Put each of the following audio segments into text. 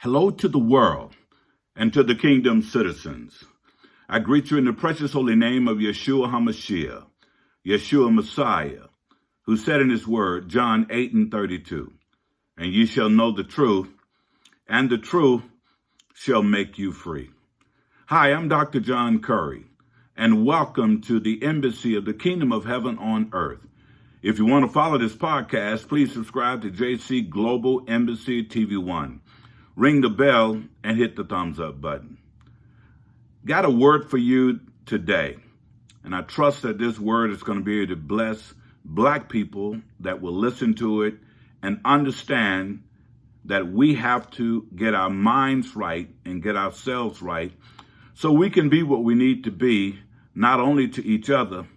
Hello to the world and to the kingdom citizens. I greet you in the precious holy name of Yeshua HaMashiach, Yeshua Messiah, who said in his word, John 8:32, and ye shall know the truth, and the truth shall make you free. Hi, I'm Dr. John Curry, and welcome to the embassy of the kingdom of heaven on earth. If you want to follow this podcast, please subscribe to JC Global Embassy TV1. Ring the bell and hit the thumbs up button. Got a word for you today, and I trust that this word is going to be able to bless Black people that will listen to it and understand that we have to get our minds right and get ourselves right so we can be what we need to be, not only to each other,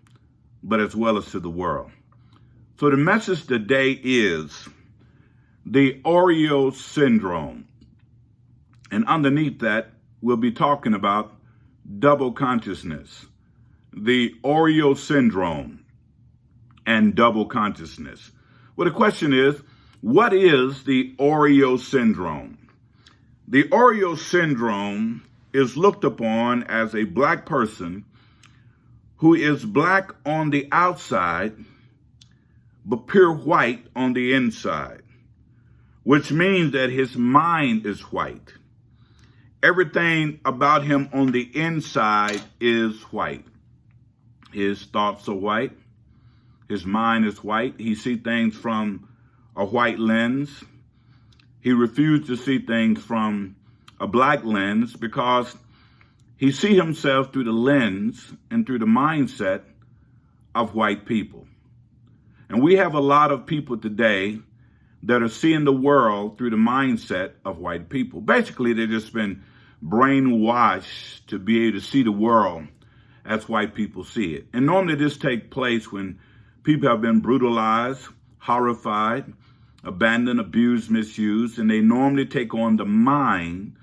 but as well as to the world. So the message today is the Oreo Syndrome. And underneath that, we'll be talking about double consciousness, the Oreo Syndrome and double consciousness. Well, the question is, what is the Oreo Syndrome? The Oreo Syndrome is looked upon as a Black person who is Black on the outside, but pure white on the inside, which means that his mind is white. Everything about him on the inside is white. His thoughts are white. His mind is white. He sees things from a white lens. He refuses to see things from a Black lens because he sees himself through the lens and through the mindset of white people. And we have a lot of people today that are seeing the world through the mindset of white people. Basically, they've just been brainwashed to be able to see the world as white people see it. And normally this takes place when people have been brutalized, horrified, abandoned, abused, misused, and they normally take on the mind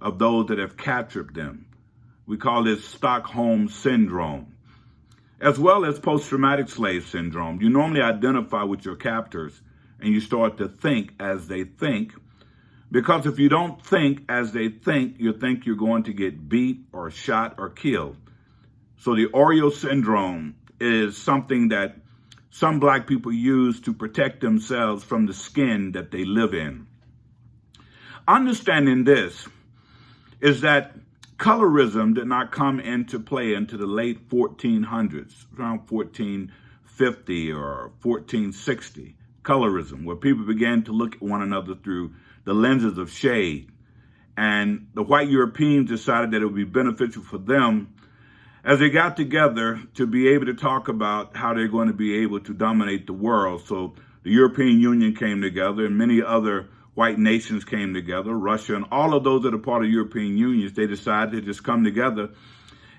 of those that have captured them. We call this Stockholm Syndrome, as well as post-traumatic slave syndrome. You normally identify with your captors and you start to think as they think, because if you don't think as they think, you think you're going to get beat or shot or killed. So the Oreo Syndrome is something that some Black people use to protect themselves from the skin that they live in. Understanding this is that colorism did not come into play into the late 1400s, around 1450 or 1460. Colorism, where people began to look at one another through the lenses of shade. And the white Europeans decided that it would be beneficial for them as they got together to be able to talk about how they're going to be able to dominate the world. So the European Union came together and many other white nations came together, Russia, and all of those that are part of European unions. They decided to just come together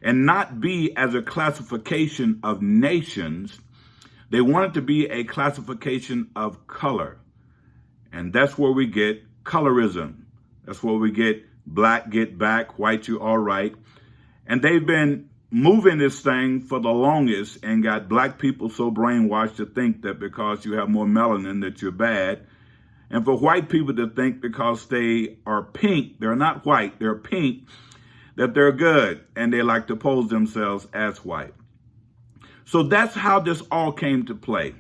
and not be as a classification of nations. They wanted to be a classification of color. And that's where we get colorism. That's where we get Black get back, white you all right. And they've been moving this thing for the longest and got Black people so brainwashed to think that because you have more melanin that you're bad. And for white people to think because they are pink, they're not white, they're pink, that they're good. And they like to pose themselves as white. So that's how this all came to play.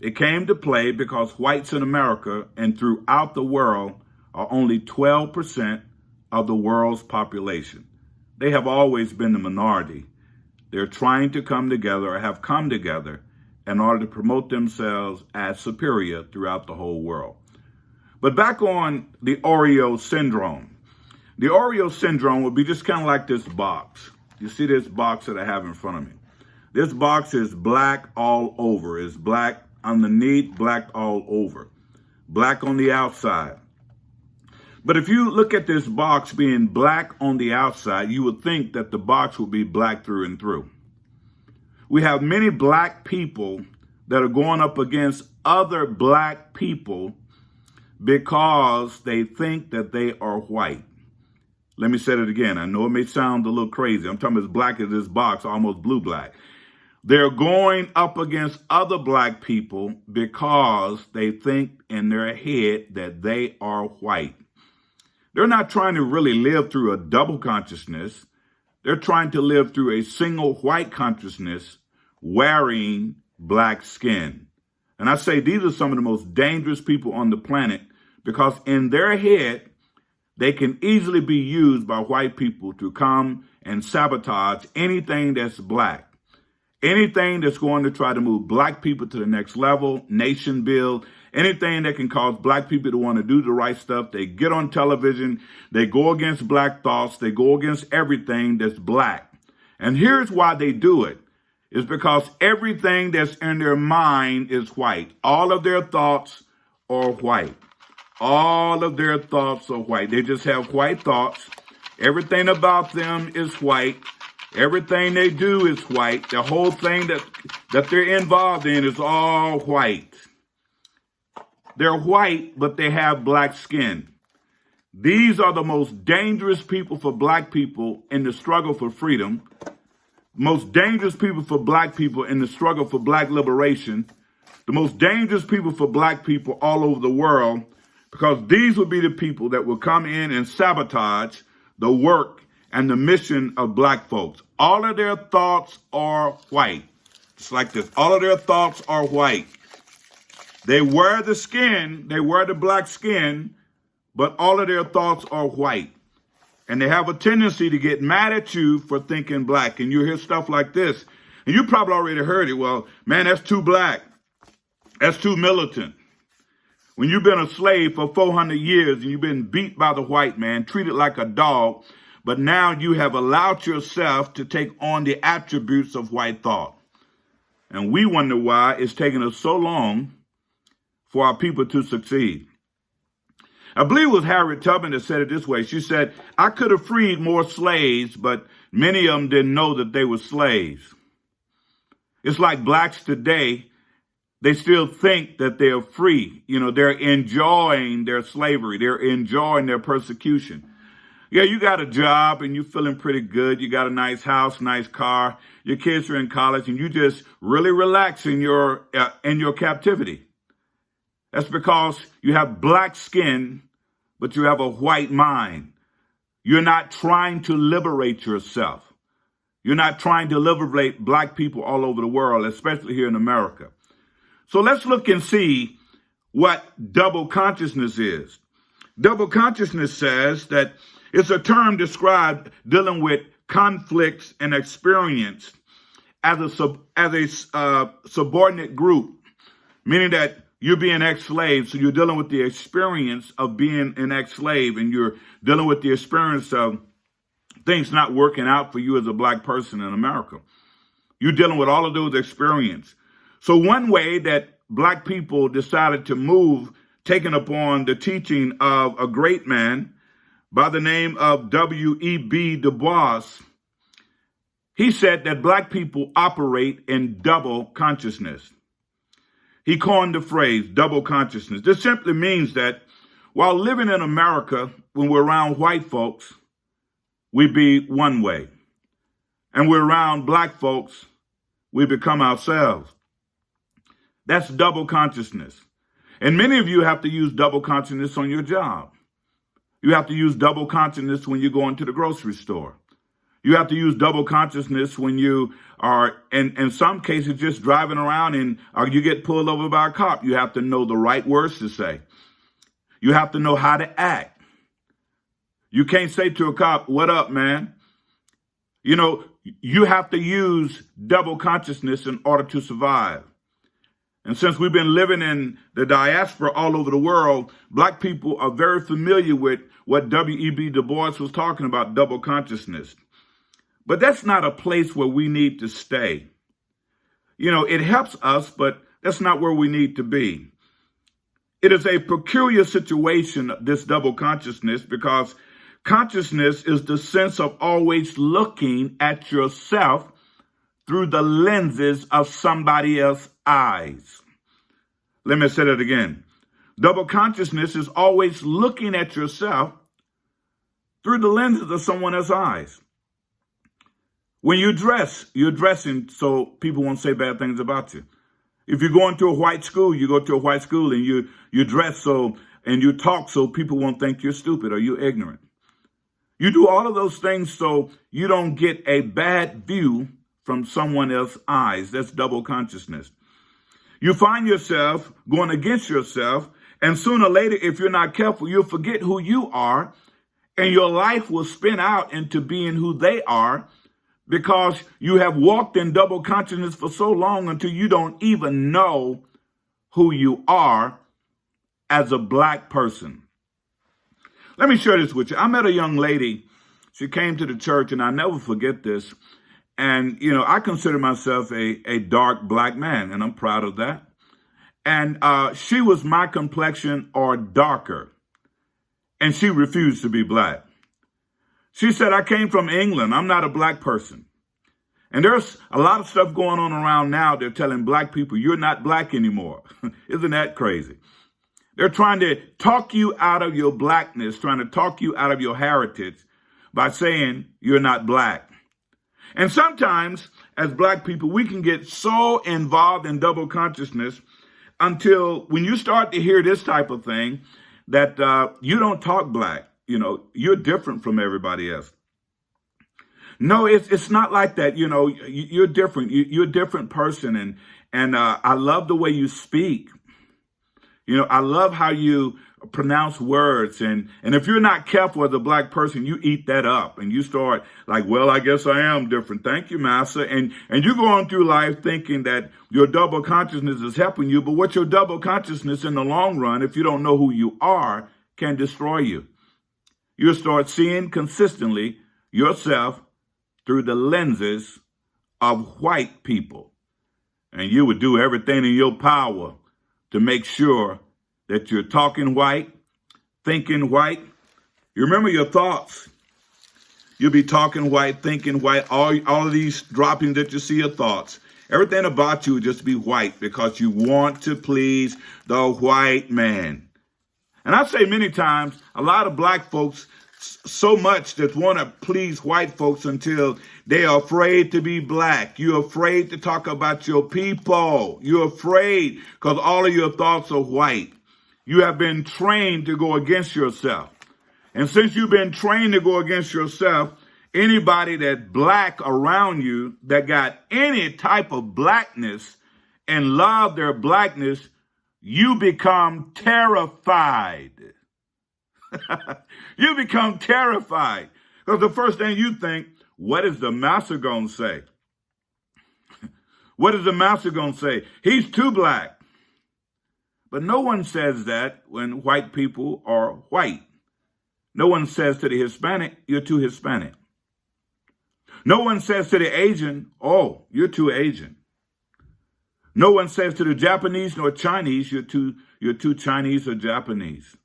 It came to play because whites in America and throughout the world are only 12% of the world's population. They have always been the minority. They're trying to come together or have come together in order to promote themselves as superior throughout the whole world. But back on the Oreo Syndrome. The Oreo Syndrome would be just kind of like this box. You see this box that I have in front of me. This box is Black all over. It's Black underneath, Black all over. Black on the outside. But if you look at this box being Black on the outside, you would think that the box would be Black through and through. We have many Black people that are going up against other Black people because they think that they are white. Let me say it again. I know it may sound a little crazy. I'm talking as Black as this box, almost blue black. They're going up against other Black people because they think in their head that they are white. They're not trying to really live through a double consciousness. They're trying to live through a single white consciousness wearing black skin. And I say these are some of the most dangerous people on the planet because in their head, they can easily be used by white people to come and sabotage anything that's black. Anything that's going to try to move black people to the next level, nation build, anything that can cause black people to want to do the right stuff. They get on television, they go against black thoughts, they go against everything that's black. And here's why they do it. It's because everything that's in their mind is white. All of their thoughts are white. All of their thoughts are white. They just have white thoughts. Everything about them is white. Everything they do is white. The whole thing that they're involved in is all white. They're white, but they have black skin. These are the most dangerous people for black people in the struggle for freedom. Most dangerous people for black people in the struggle for black liberation. The most dangerous people for black people all over the world, because these will be the people that will come in and sabotage the work and the mission of black folks. All of their thoughts are white. It's like this. All of their thoughts are white. They wear the skin, they wear the black skin, but all of their thoughts are white. And they have a tendency to get mad at you for thinking black. And you hear stuff like this. And you probably already heard it. Well, man, that's too black. That's too militant. When you've been a slave for 400 years and you've been beat by the white man, treated like a dog, but now you have allowed yourself to take on the attributes of white thought. And we wonder why it's taken us so long for our people to succeed. I believe it was Harriet Tubman that said it this way. She said, I could have freed more slaves, but many of them didn't know that they were slaves. It's like blacks today, they still think that they're free. You know, they're enjoying their slavery. They're enjoying their persecution. Yeah, you got a job and you're feeling pretty good. You got a nice house, nice car. Your kids are in college and you just really relax in your captivity. That's because you have black skin, but you have a white mind. You're not trying to liberate yourself. You're not trying to liberate black people all over the world, especially here in America. So let's look and see what double consciousness is. Double consciousness says that it's a term described dealing with conflicts and experience as a subordinate group, meaning that you're being ex-slave, so you're dealing with the experience of being an ex-slave, and you're dealing with the experience of things not working out for you as a black person in America. You're dealing with all of those experiences. So one way that black people decided to move, taking upon the teaching of a great man by the name of W.E.B. Du Bois, he said that black people operate in double consciousness. He coined the phrase double consciousness. This simply means that while living in America, when we're around white folks, we be one way. And we're around black folks, we become ourselves. That's double consciousness. And many of you have to use double consciousness on your job. You have to use double consciousness when you go into the grocery store. You have to use double consciousness when you are, in some cases, just driving around and you get pulled over by a cop. You have to know the right words to say. You have to know how to act. You can't say to a cop, "What up, man?" You know, you have to use double consciousness in order to survive. And since we've been living in the diaspora all over the world, black people are very familiar with what W.E.B. Du Bois was talking about, double consciousness. But that's not a place where we need to stay. You know, it helps us, but that's not where we need to be. It is a peculiar situation, this double consciousness, because consciousness is the sense of always looking at yourself through the lenses of somebody else's eyes. Let me say that again. Double consciousness is always looking at yourself through the lenses of someone else's eyes. When you dress, you're dressing so people won't say bad things about you. If you go into a white school, you go to a white school and you dress so and you talk so people won't think you're stupid or you're ignorant. You do all of those things so you don't get a bad view from someone else's eyes. That's double consciousness. You find yourself going against yourself, and sooner or later, if you're not careful, you'll forget who you are, and your life will spin out into being who they are, because you have walked in double consciousness for so long until you don't even know who you are as a black person. Let me share this with you. I met a young lady. She came to the church, and I never forget this. And, I consider myself a dark black man, and I'm proud of that. And she was my complexion or darker, and she refused to be black. She said, I came from England. I'm not a black person. And there's a lot of stuff going on around now. They're telling black people, you're not black anymore. Isn't that crazy? They're trying to talk you out of your blackness, trying to talk you out of your heritage by saying you're not black. And sometimes, as black people, we can get so involved in double consciousness until when you start to hear this type of thing, that you don't talk black. You're different from everybody else. No, it's not like that. You're different. You're a different person. And I love the way you speak. I love how you pronounce words. And if you're not careful as a black person, you eat that up and you start like, well, I guess I am different. Thank you, Master. And you go on through life thinking that your double consciousness is helping you. But what your double consciousness in the long run, if you don't know who you are, can destroy you. You'll start seeing consistently yourself through the lenses of white people. And you would do everything in your power to make sure that you're talking white, thinking white. You remember your thoughts. You'll be talking white, thinking white, all of these droppings that you see are thoughts. Everything about you would just be white because you want to please the white man. And I say many times, a lot of black folks so much that want to please white folks until they are afraid to be black. You're afraid to talk about your people. You're afraid because all of your thoughts are white. You have been trained to go against yourself. And since you've been trained to go against yourself, anybody that's black around you that got any type of blackness and love their blackness, you become terrified. You become terrified because the first thing you think, what is the master going to say? What is the master going to say? He's too black. But no one says that when white people are white. No one says to the Hispanic, you're too Hispanic. No one says to the Asian, oh, you're too Asian. No one says to the Japanese nor Chinese, you're too Chinese or Japanese.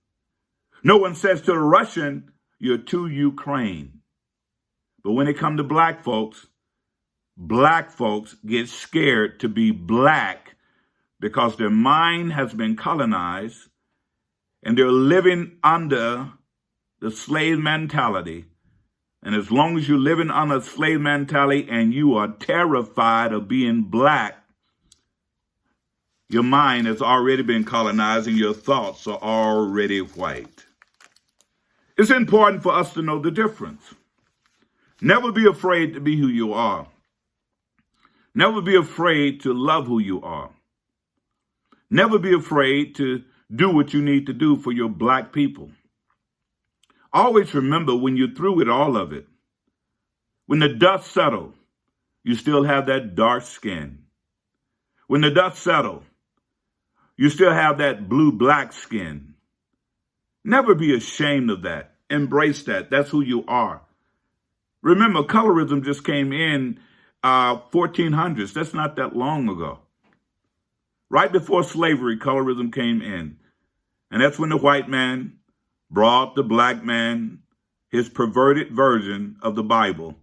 No one says to the Russian, you're too Ukraine. But when it comes to black folks get scared to be black because their mind has been colonized and they're living under the slave mentality. And as long as you're living under slave mentality and you are terrified of being black, your mind has already been colonized and your thoughts are already white. It's important for us to know the difference. Never be afraid to be who you are. Never be afraid to love who you are. Never be afraid to do what you need to do for your black people. Always remember when you're through with all of it, when the dust settles, you still have that dark skin. When the dust settles, you still have that blue-black skin. Never be ashamed of that. Embrace that. That's who you are. Remember, colorism just came in 1400s. That's not that long ago. Right before slavery, colorism came in. And that's when the white man brought the black man his perverted version of the Bible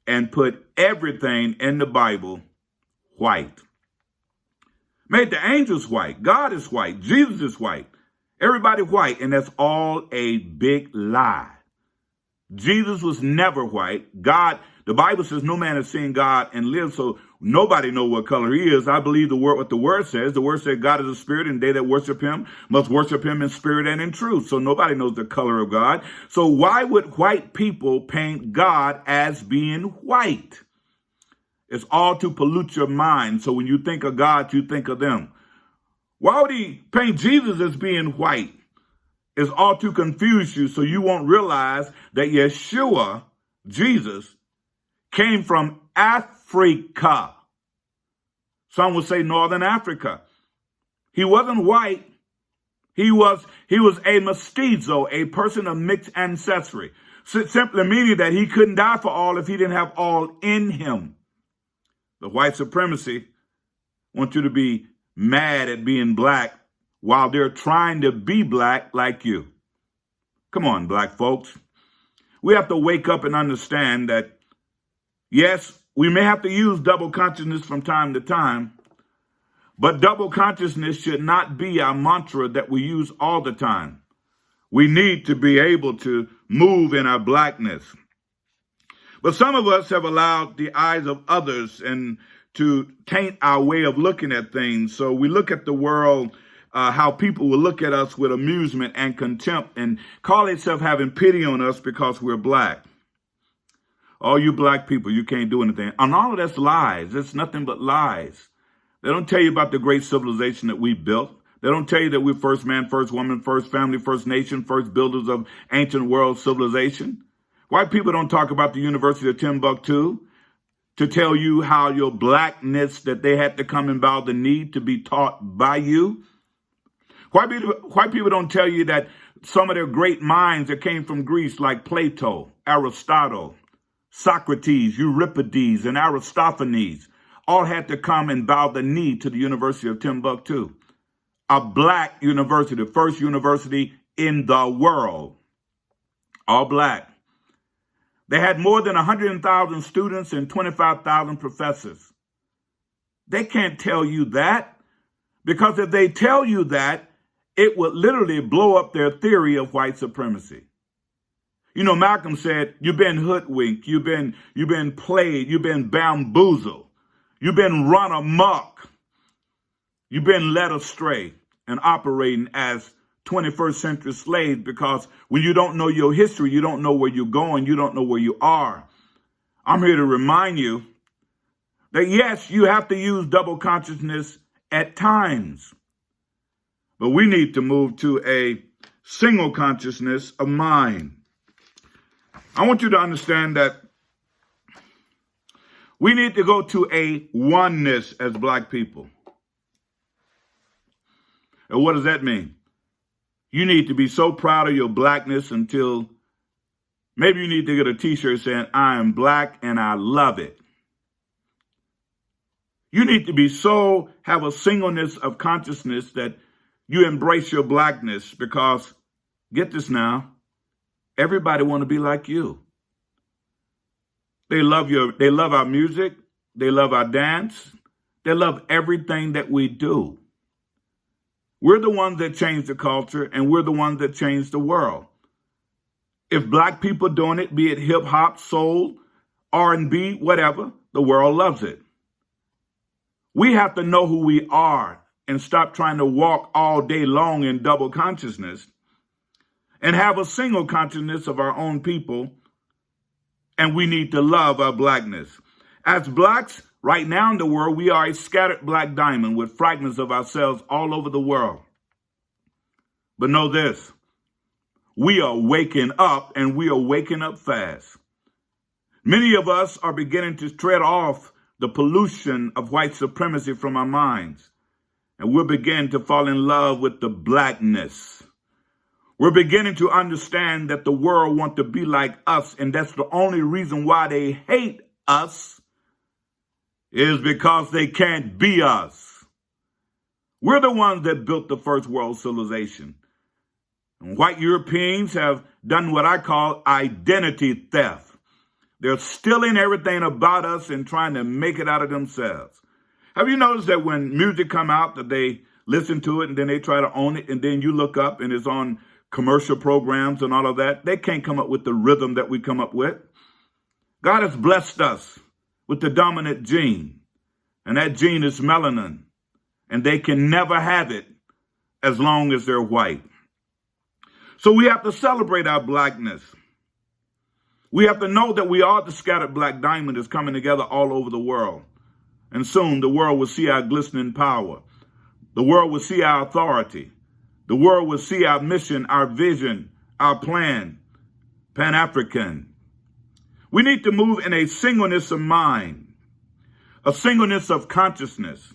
and put everything in the Bible white. Made the angels white. God is white. Jesus is white. Everybody white, and that's all a big lie. Jesus was never white. God, the Bible says no man has seen God and lived, so Nobody knows what color he is. I believe what the word says. The word says God is a spirit, and they that worship him must worship him in spirit and in truth. So nobody knows the color of God. So why would white people paint God as being white? It's all to pollute your mind. So when you think of God, you think of them. Why would he paint Jesus as being white? It's all to confuse you so you won't realize that Yeshua, Jesus, came from Africa. Some would say Northern Africa. He wasn't white. He was a mestizo, a person of mixed ancestry. Simply meaning that he couldn't die for all if he didn't have all in him. The white supremacy wants you to be mad at being black while they're trying to be black like you. Come on, black folks. We have to wake up and understand that, yes, we may have to use double consciousness from time to time, but double consciousness should not be our mantra that we use all the time. We need to be able to move in our blackness. But some of us have allowed the eyes of others and to taint our way of looking at things. So we look at the world, how people will look at us with amusement and contempt and call themselves having pity on us because we're black. All you black people, you can't do anything. And all of that's lies. It's nothing but lies. They don't tell you about the great civilization that we built. They don't tell you that we're first man, first woman, first family, first nation, first builders of ancient world civilization. White people don't talk about the University of Timbuktu to tell you how your blackness, that they had to come and bow the knee to be taught by you. White people don't tell you that some of their great minds that came from Greece, like Plato, Aristotle, Socrates, Euripides, and Aristophanes, all had to come and bow the knee to the University of Timbuktu, a black university, the first university in the world, all black. They had more than 100,000 students and 25,000 professors. They can't tell you that, because if they tell you that, it would literally blow up their theory of white supremacy. You know, Malcolm said, you've been hoodwinked, you've been played, you've been bamboozled, you've been run amok, you've been led astray and operating as 21st century slaves, because when you don't know your history, you don't know where you're going, you don't know where you are. I'm here to remind you that yes, you have to use double consciousness at times, but we need to move to a single consciousness of mind. I want you to understand that we need to go to a oneness as black people. And what does that mean? You need to be so proud of your blackness until maybe you need to get a t-shirt saying, I am black and I love it. You need to be so, have a singleness of consciousness that you embrace your blackness, because, get this now, everybody want to be like you. They love our music. They love our dance. They love everything that we do. We're the ones that change the culture, and we're the ones that change the world. If black people doing it, be it hip hop, soul, R&B, whatever, the world loves it. We have to know who we are and stop trying to walk all day long in double consciousness and have a single consciousness of our own people. And we need to love our blackness. As blacks, right now in the world, we are a scattered black diamond with fragments of ourselves all over the world. But know this, we are waking up, and we are waking up fast. Many of us are beginning to tread off the pollution of white supremacy from our minds, and we'll begin to fall in love with the blackness. We're beginning to understand that the world wants to be like us, and that's the only reason why they hate us, is because they can't be us. We're the ones that built the first world civilization. And white Europeans have done what I call identity theft. They're stealing everything about us and trying to make it out of themselves. Have you noticed that when music come out, that they listen to it and then they try to own it, and then you look up and it's on commercial programs and all of that? They can't come up with the rhythm that we come up with. God has blessed us with the dominant gene. And that gene is melanin. And they can never have it as long as they're white. So we have to celebrate our blackness. We have to know that we are the scattered black diamond that's coming together all over the world. And soon the world will see our glistening power. The world will see our authority. The world will see our mission, our vision, our plan, Pan-African. We need to move in a singleness of mind, a singleness of consciousness.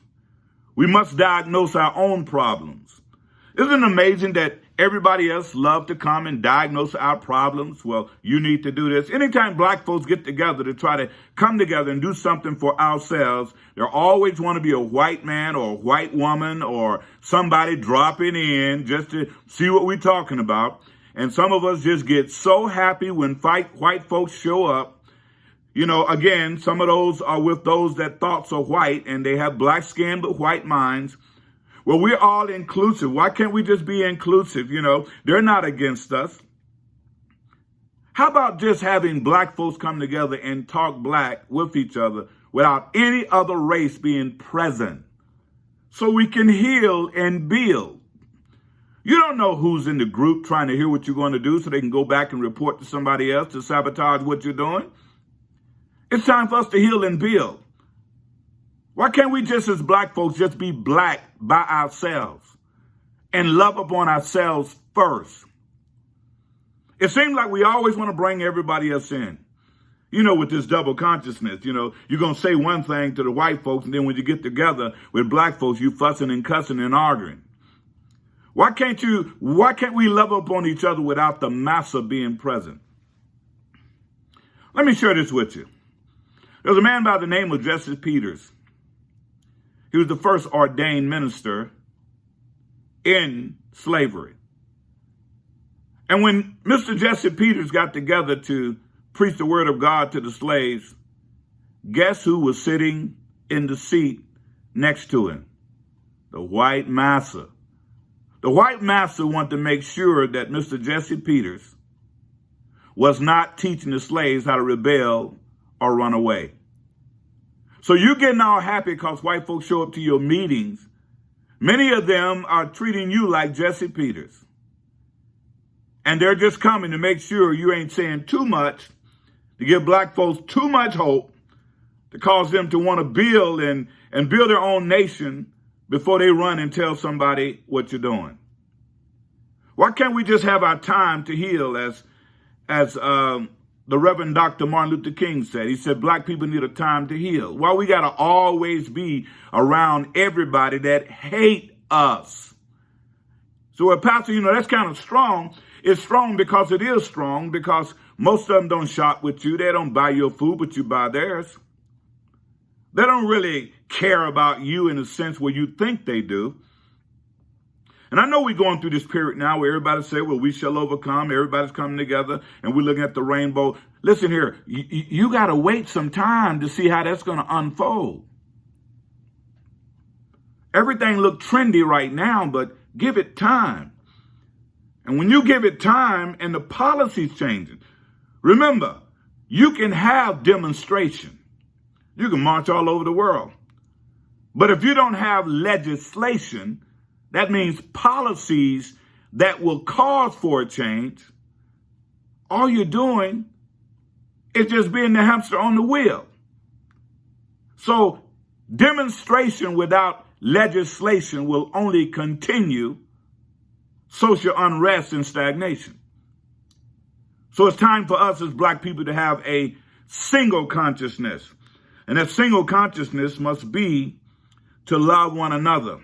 We must diagnose our own problems. Isn't it amazing that everybody else loves to come and diagnose our problems? Well, you need to do this. Anytime black folks get together to try to come together and do something for ourselves, they always want to be a white man or a white woman or somebody dropping in just to see what we're talking about. And some of us just get so happy when white folks show up. You know, again, some of those are with those that thoughts are white and they have black skin but white minds. Well, we're all inclusive. Why can't we just be inclusive? You know, they're not against us. How about just having black folks come together and talk black with each other without any other race being present so we can heal and build? You don't know who's in the group trying to hear what you're going to do so they can go back and report to somebody else to sabotage what you're doing. It's time for us to heal and build. Why can't we just as black folks just be black by ourselves and love upon ourselves first? It seems like we always want to bring everybody else in. You know, with this double consciousness, you know, you're going to say one thing to the white folks, and then when you get together with black folks, you fussing and cussing and arguing. Why can't we love upon each other without the massa being present? Let me share this with you. There's a man by the name of Jesse Peters. He was the first ordained minister in slavery. And when Mr. Jesse Peters got together to preach the word of God to the slaves, guess who was sitting in the seat next to him? The white massa. The white massa wanted to make sure that Mr. Jesse Peters was not teaching the slaves how to rebel or run away. So you're getting all happy because white folks show up to your meetings. Many of them are treating you like Jesse Peters. And they're just coming to make sure you ain't saying too much, to give black folks too much hope, to cause them to want to build and build their own nation before they run and tell somebody what you're doing. Why can't we just have our time to heal as the Reverend Dr. Martin Luther King said? He said, black people need a time to heal. Why we got to always be around everybody that hate us? So, Pastor, you know, that's kind of strong. It's strong because it is strong, because most of them don't shop with you. They don't buy your food, but you buy theirs. They don't really care about you in a sense where you think they do. And I know we're going through this period now where everybody say, well, we shall overcome. Everybody's coming together and we're looking at the rainbow. Listen here, you got to wait some time to see how that's going to unfold. Everything looks trendy right now, but give it time. And when you give it time and the policy's changing, remember, you can have demonstration. You can march all over the world. But if you don't have legislation, that means policies that will cause for a change, all you're doing is just being the hamster on the wheel. So demonstration without legislation will only continue social unrest and stagnation. So it's time for us as black people to have a single consciousness. And that single consciousness must be to love one another.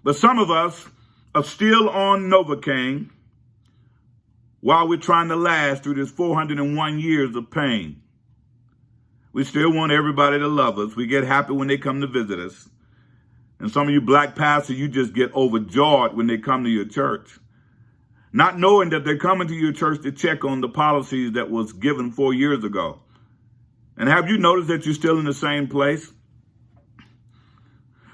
But some of us are still on Novocaine while we're trying to last through this 401 years of pain. We still want everybody to love us. We get happy when they come to visit us. And some of you black pastors, you just get overjoyed when they come to your church, not knowing that they're coming to your church to check on the policies that was given 4 years ago. And have you noticed that you're still in the same place?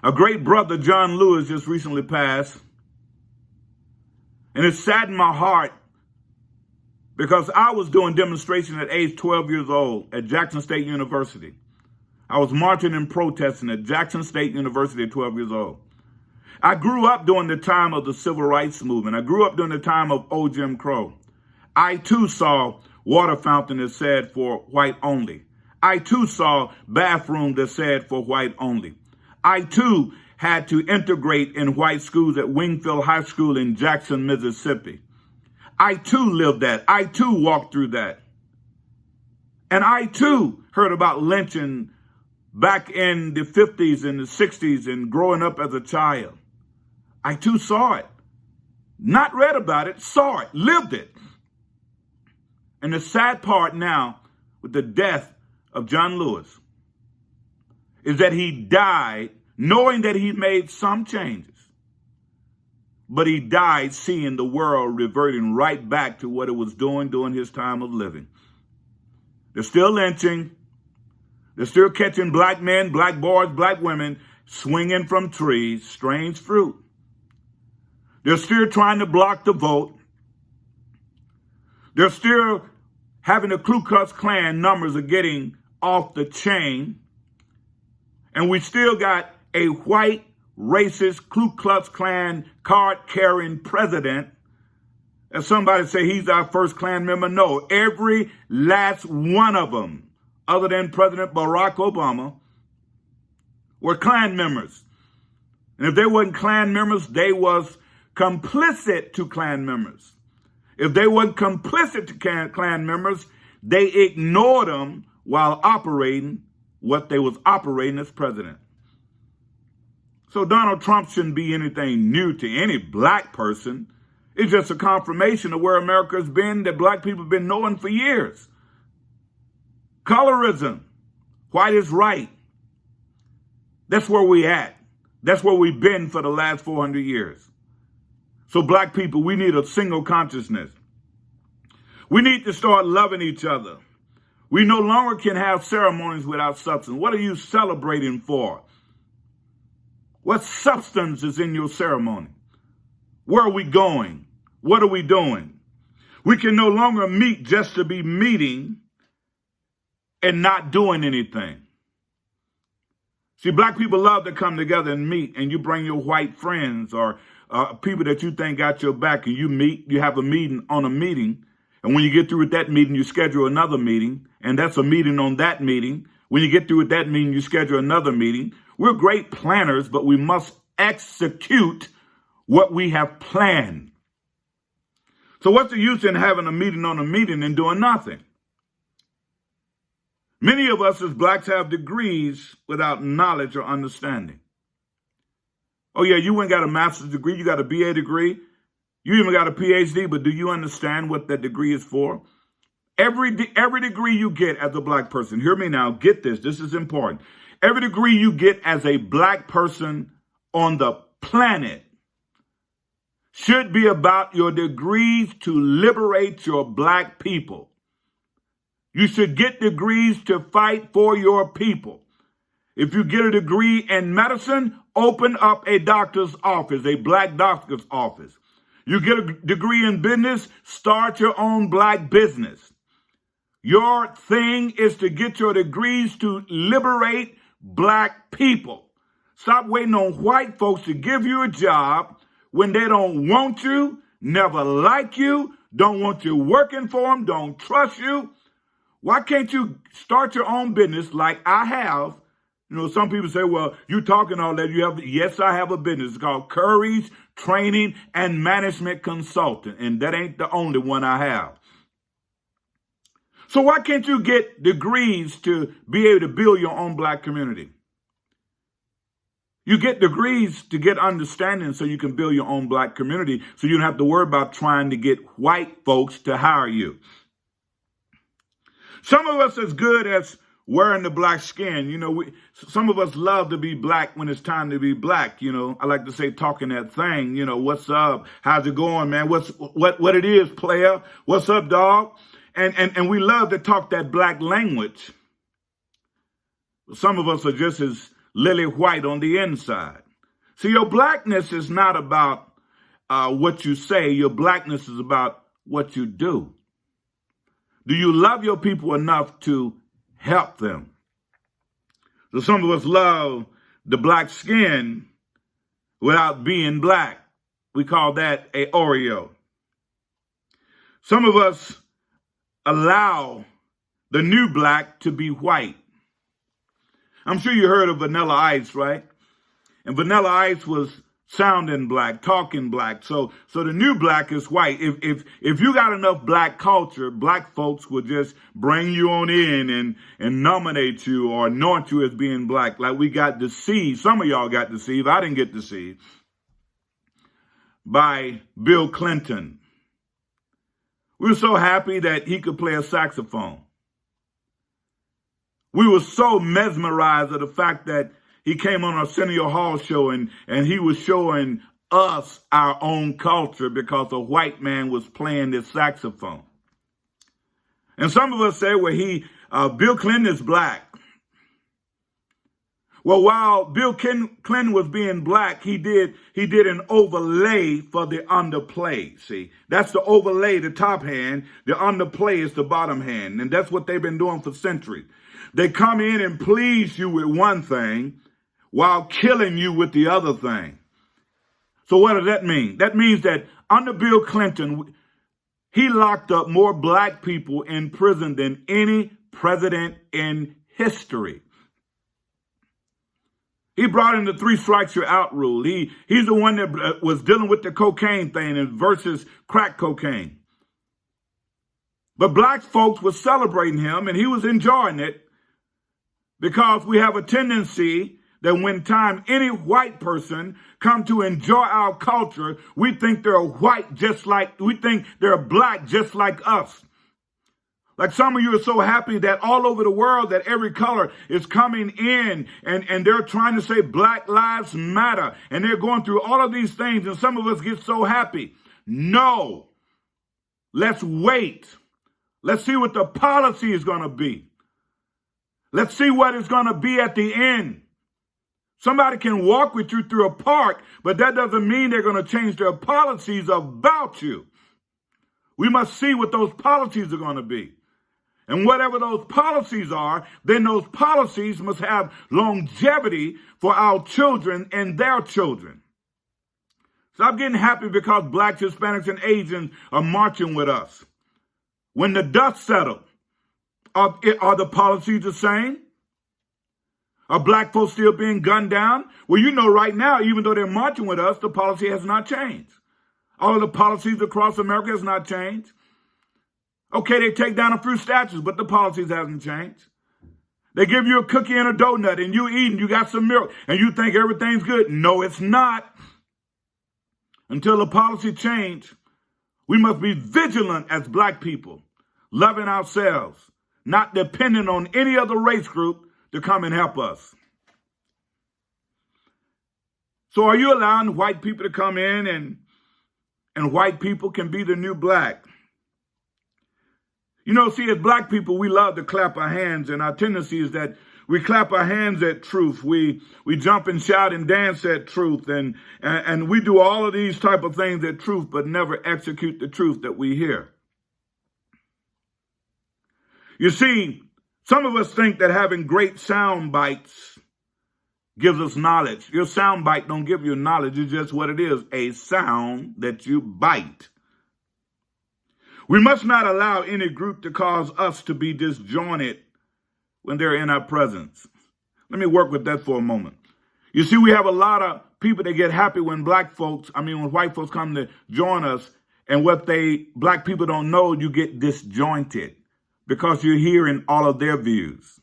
A great brother, John Lewis, just recently passed. And it saddened my heart because I was doing demonstration at age 12 years old at Jackson State University. I was marching and protesting at Jackson State University at 12 years old. I grew up during the time of the Civil Rights Movement. I grew up during the time of old Jim Crow. I too saw water fountain that said for white only. I too saw bathroom that said for white only. I too had to integrate in white schools at Wingfield High School in Jackson, Mississippi. I too lived that. I too walked through that. And I too heard about lynching back in the 50s and the 60s and growing up as a child. I too saw it. Not read about it, saw it, lived it. And the sad part now with the death of John Lewis is that he died knowing that he made some changes, but he died seeing the world reverting right back to what it was doing during his time of living. They're still lynching. They're still catching black men, black boys, black women swinging from trees, strange fruit. They're still trying to block the vote. They're still having the Ku Klux Klan numbers are getting off the chain. And we still got a white, racist Ku Klux Klan card-carrying president. As somebody say he's our first Klan member. No, every last one of them, other than President Barack Obama, were Klan members. And if they weren't Klan members, they was complicit to Klan members. If they weren't complicit to Klan members, they ignored them while operating what they was operating as president. So Donald Trump shouldn't be anything new to any black person. It's just a confirmation of where America has been, that black people have been knowing for years. Colorism, white is right. That's where we at. That's where we've been for the last 400 years. So black people, we need a single consciousness. We need to start loving each other. We no longer can have ceremonies without substance. What are you celebrating for? What substance is in your ceremony? Where are we going? What are we doing? We can no longer meet just to be meeting and not doing anything. See, black people love to come together and meet, and you bring your white friends or people that you think got your back, and you meet, you have a meeting on a meeting. And when you get through with that meeting, you schedule another meeting, and that's a meeting on that meeting. When you get through with that meeting, you schedule another meeting. We're great planners, but we must execute what we have planned. So what's the use in having a meeting on a meeting and doing nothing? Many of us as blacks have degrees without knowledge or understanding. Oh yeah, you ain't got a master's degree, you got a BA degree, you even got a PhD, but do you understand what that degree is for? Every degree you get as a black person, hear me now, get this is important. Every degree you get as a black person on the planet should be about your degrees to liberate your black people. You should get degrees to fight for your people. If you get a degree in medicine, open up a doctor's office, a black doctor's office. You get a degree in business, start your own black business. Your thing is to get your degrees to liberate black people. Stop waiting on white folks to give you a job when they don't want you, never like you, don't want you working for them, don't trust you. Why can't you start your own business like I have? You know, some people say, well, you talking all that. Yes, I have a business. It's called Curry's Training and Management Consultant, and that ain't the only one I have. So why can't you get degrees to be able to build your own black community? You get degrees to get understanding so you can build your own black community, so you don't have to worry about trying to get white folks to hire you. Some of us as good as wearing the black skin. You know, some of us love to be black when it's time to be black. You know, I like to say talking that thing, you know, what's up? How's it going, man? What it is, player? What's up, dog? And we love to talk that black language. Some of us are just as lily white on the inside. See, your blackness is not about what you say. Your blackness is about what you do. Do you love your people enough to help them? So some of us love the black skin without being black. We call that a Oreo. Some of us allow the new black to be white. I'm sure you heard of Vanilla Ice, right? And Vanilla Ice was sounding black, talking black. So the new black is white. If you got enough black culture, black folks will just bring you on in and nominate you or anoint you as being black. Like we got deceived. Some of y'all got deceived. I didn't get deceived by Bill Clinton. We were so happy that he could play a saxophone. We were so mesmerized at the fact that he came on Arsenio Hall show and he was showing us our own culture because a white man was playing this saxophone. And some of us say, well, Bill Clinton is black. Well, while Bill Clinton was being black, he did an overlay for the underplay. See, that's the overlay, the top hand. The underplay is the bottom hand. And that's what they've been doing for centuries. They come in and please you with one thing while killing you with the other thing. So what does that mean? That means that under Bill Clinton, he locked up more black people in prison than any president in history. He brought in the 3 strikes you're out rule. He's the one that was dealing with the cocaine thing versus crack cocaine. But black folks were celebrating him and he was enjoying it because we have a tendency that when time any white person come to enjoy our culture, we think they're white we think they're black just like us. Like some of you are so happy that all over the world that every color is coming in and they're trying to say Black Lives Matter. And they're going through all of these things and some of us get so happy. No, let's wait. Let's see what the policy is going to be. Let's see what it's going to be at the end. Somebody can walk with you through a park, but that doesn't mean they're going to change their policies about you. We must see what those policies are going to be. And whatever those policies are, then those policies must have longevity for our children and their children. Stop getting happy because blacks, Hispanics, and Asians are marching with us. When the dust settles, are the policies the same? Are black folks still being gunned down? Well, you know right now, even though they're marching with us, the policy has not changed. All of the policies across America has not changed. Okay, they take down a few statues, but the policies hasn't changed. They give you a cookie and a donut, and you eat, and you got some milk, and you think everything's good. No, it's not. Until the policy change, we must be vigilant as black people, loving ourselves, not depending on any other race group to come and help us. So are you allowing white people to come in and white people can be the new black? You know, see, as black people, we love to clap our hands, and our tendency is that we clap our hands at truth. We jump and shout and dance at truth, and we do all of these type of things at truth, but never execute the truth that we hear. You see, some of us think that having great sound bites gives us knowledge. Your sound bite don't give you knowledge. It's just what it is, a sound that you bite. We must not allow any group to cause us to be disjointed when they're in our presence. Let me work with that for a moment. You see, we have a lot of people that get happy when when white folks come to join us, and what black people don't know, you get disjointed because you're hearing all of their views.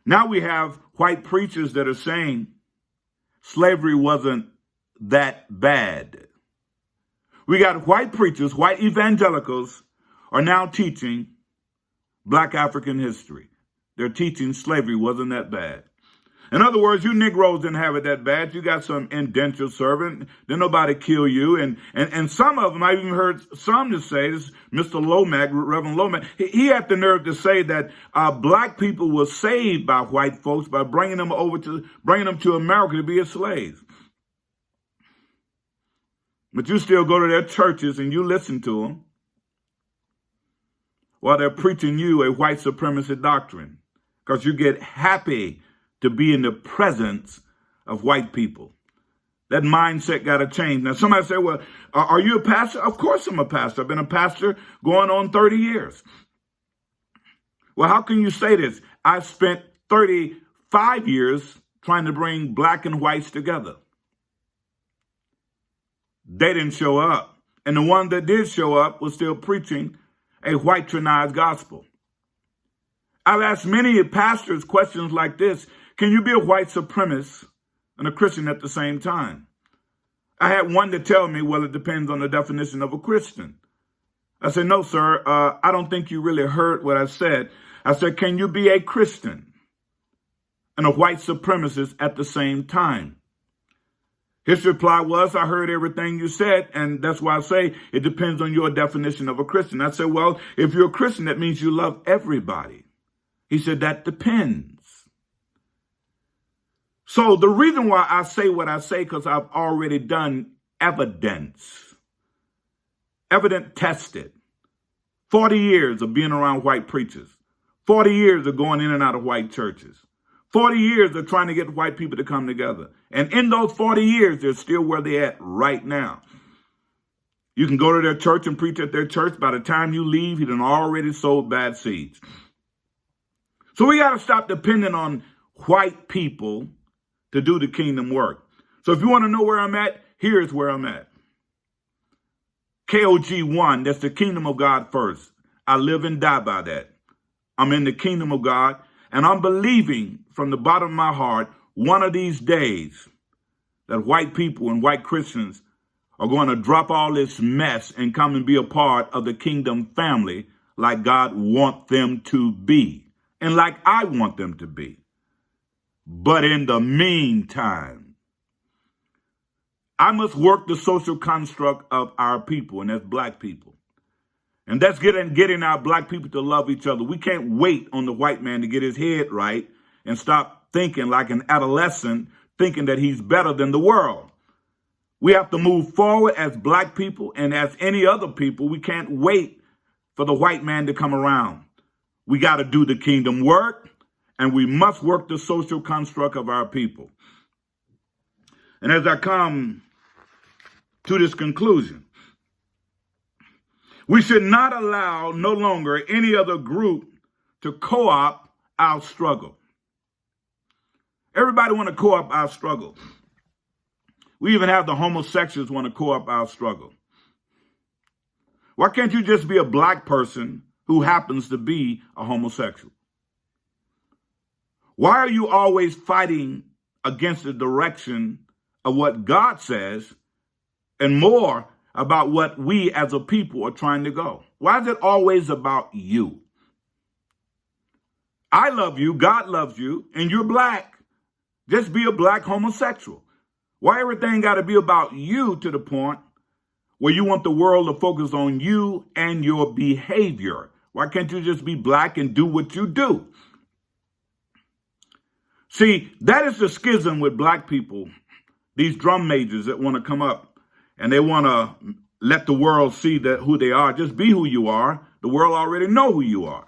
Now we have white preachers that are saying slavery wasn't that bad. We got white preachers, white evangelicals are now teaching black African history. They're teaching slavery wasn't that bad. In other words, you Negroes didn't have it that bad. You got some indentured servant. Didn't nobody kill you. And some of them, I even heard some to say, this Mr. Lomack, Reverend Lomack, he had the nerve to say that black people were saved by white folks by bringing them to America to be as slaves. But you still go to their churches and you listen to them while they're preaching you a white supremacy doctrine because you get happy to be in the presence of white people. That mindset got to change. Now, somebody say, well, are you a pastor? Of course I'm a pastor. I've been a pastor going on 30 years. Well, how can you say this? I spent 35 years trying to bring black and whites together. They didn't show up. And the one that did show up was still preaching a white-tronized gospel. I've asked many pastors questions like this. Can you be a white supremacist and a Christian at the same time? I had one to tell me, well, it depends on the definition of a Christian. I said, no, sir, I don't think you really heard what I said. I said, can you be a Christian and a white supremacist at the same time? His reply was, I heard everything you said, and that's why I say it depends on your definition of a Christian. I said, well, if you're a Christian, that means you love everybody. He said, that depends. So the reason why I say what I say, because I've already done evidence tested. 40 years of being around white preachers. 40 years of going in and out of white churches. 40 years of trying to get white people to come together. And in those 40 years, they're still where they're at right now. You can go to their church and preach at their church. By the time you leave, he done already sowed bad seeds. So we got to stop depending on white people to do the kingdom work. So if you want to know where I'm at, here's where I'm at. KOG1, that's the kingdom of God first. I live and die by that. I'm in the kingdom of God, and I'm believing from the bottom of my heart, one of these days, that white people and white Christians are going to drop all this mess and come and be a part of the kingdom family like God wants them to be, and like I want them to be. But in the meantime, I must work the social construct of our people, and that's black people. And that's getting our black people to love each other. We can't wait on the white man to get his head right and stop thinking like an adolescent, thinking that he's better than the world. We have to move forward as black people and as any other people. We can't wait for the white man to come around. We got to do the kingdom work, and we must work the social construct of our people. And as I come to this conclusion, we should not allow no longer any other group to co-opt our struggle. Everybody want to co-opt our struggle. We even have the homosexuals want to co-opt our struggle. Why can't you just be a black person who happens to be a homosexual? Why are you always fighting against the direction of what God says and more about what we as a people are trying to go? Why is it always about you? I love you, God loves you, and you're black. Just be a black homosexual. Why everything got to be about you to the point where you want the world to focus on you and your behavior? Why can't you just be black and do what you do? See, that is the schism with black people, these drum majors that want to come up and they want to let the world see that who they are. Just be who you are. The world already know who you are.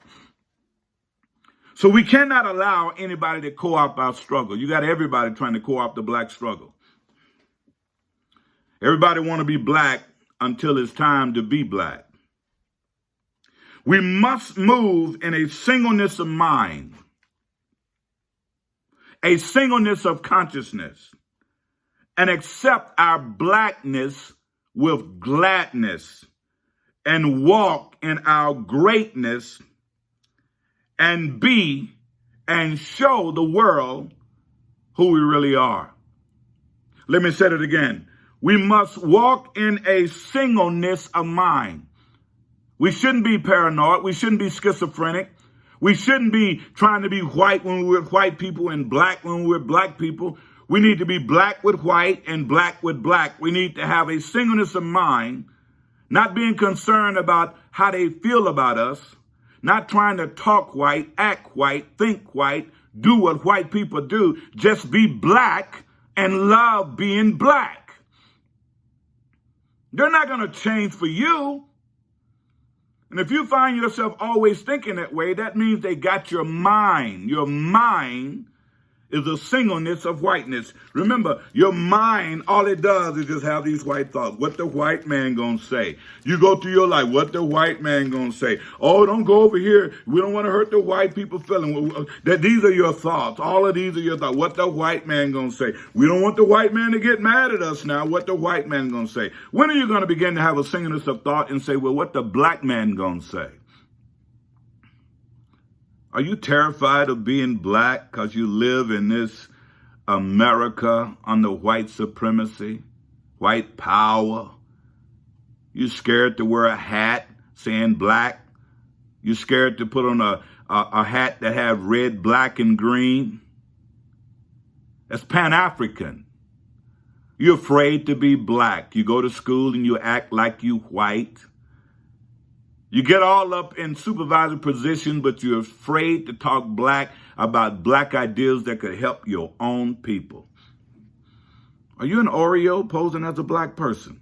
So we cannot allow anybody to co-opt our struggle. You got everybody trying to co-opt the black struggle. Everybody want to be black until it's time to be black. We must move in a singleness of mind, a singleness of consciousness, and accept our blackness with gladness and walk in our greatness and be and show the world who we really are. Let me say it again. We must walk in a singleness of mind. We shouldn't be paranoid. We shouldn't be schizophrenic. We shouldn't be trying to be white when we're white people and black when we're black people. We need to be black with white and black with black. We need to have a singleness of mind, not being concerned about how they feel about us, not trying to talk white, act white, think white, do what white people do. Just be black and love being black. They're not going to change for you. And if you find yourself always thinking that way, that means they got your mind. Your mind is a singleness of whiteness. Remember, your mind, all it does is just have these white thoughts. What the white man gonna say? You go through your life, what the white man gonna say? Oh, don't go over here. We don't want to hurt the white people feeling. That these are your thoughts. All of these are your thoughts. What the white man gonna say? We don't want the white man to get mad at us now. What the white man gonna say? When are you gonna begin to have a singleness of thought and say, well, what the black man gonna say? Are you terrified of being black because you live in this America under white supremacy, white power? You scared to wear a hat saying black? You scared to put on a hat that have red, black, and green? That's Pan-African. You're afraid to be black. You go to school and you act like you white. You get all up in supervisor position, but you're afraid to talk black about black ideas that could help your own people. Are you an Oreo posing as a black person?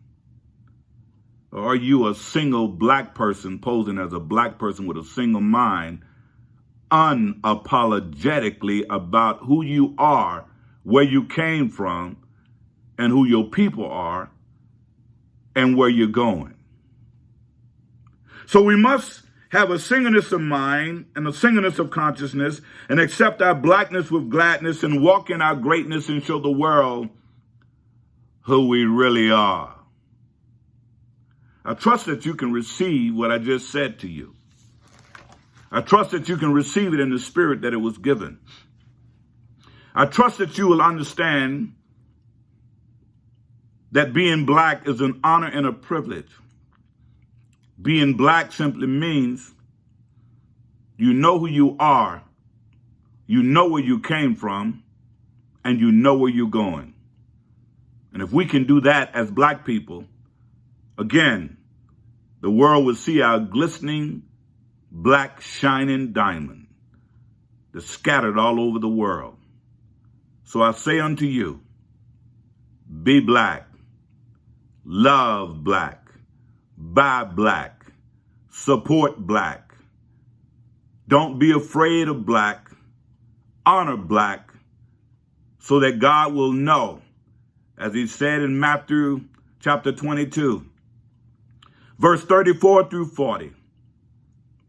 Or are you a single black person posing as a black person with a single mind, unapologetically about who you are, where you came from, and who your people are, and where you're going? So we must have a singleness of mind and a singleness of consciousness and accept our blackness with gladness and walk in our greatness and show the world who we really are. I trust that you can receive what I just said to you. I trust that you can receive it in the spirit that it was given. I trust that you will understand that being black is an honor and a privilege. Being black simply means you know who you are, you know where you came from, and you know where you're going. And if we can do that as black people, again, the world will see our glistening, black, shining diamond that's scattered all over the world. So I say unto you, be black, love black, buy black, support black. Don't be afraid of black, honor black, so that God will know, as he said in Matthew chapter 22, verse 34 through 40.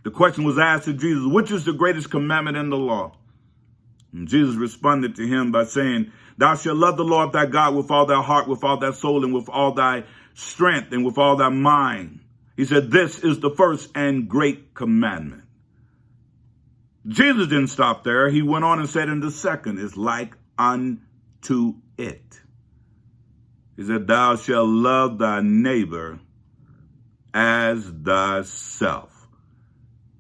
The question was asked to Jesus, which is the greatest commandment in the law? And Jesus responded to him by saying, thou shalt love the Lord thy God with all thy heart, with all thy soul, and with all thy strength, and with all thy mind. He said, this is the first and great commandment. Jesus didn't stop there. He went on and said, and the second is like unto it. He said, thou shalt love thy neighbor as thyself.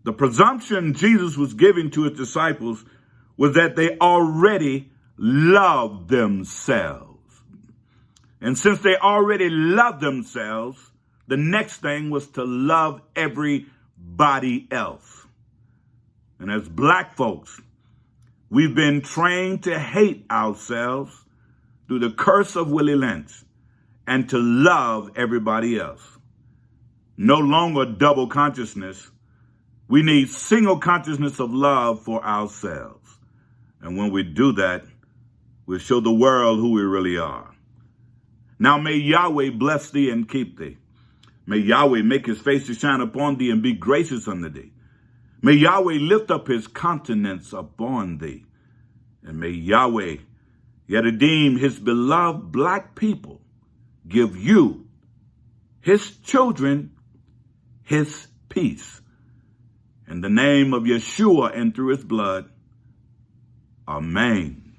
The presumption Jesus was giving to his disciples was that they already loved themselves. And since they already loved themselves, the next thing was to love everybody else. And as black folks, we've been trained to hate ourselves through the curse of Willie Lynch and to love everybody else. No longer double consciousness. We need single consciousness of love for ourselves. And when we do that, we'll show the world who we really are. Now may Yahweh bless thee and keep thee. May Yahweh make his face to shine upon thee and be gracious unto thee. May Yahweh lift up his countenance upon thee. And may Yahweh yet redeem his beloved black people, give you, his children, his peace. In the name of Yeshua and through his blood, amen.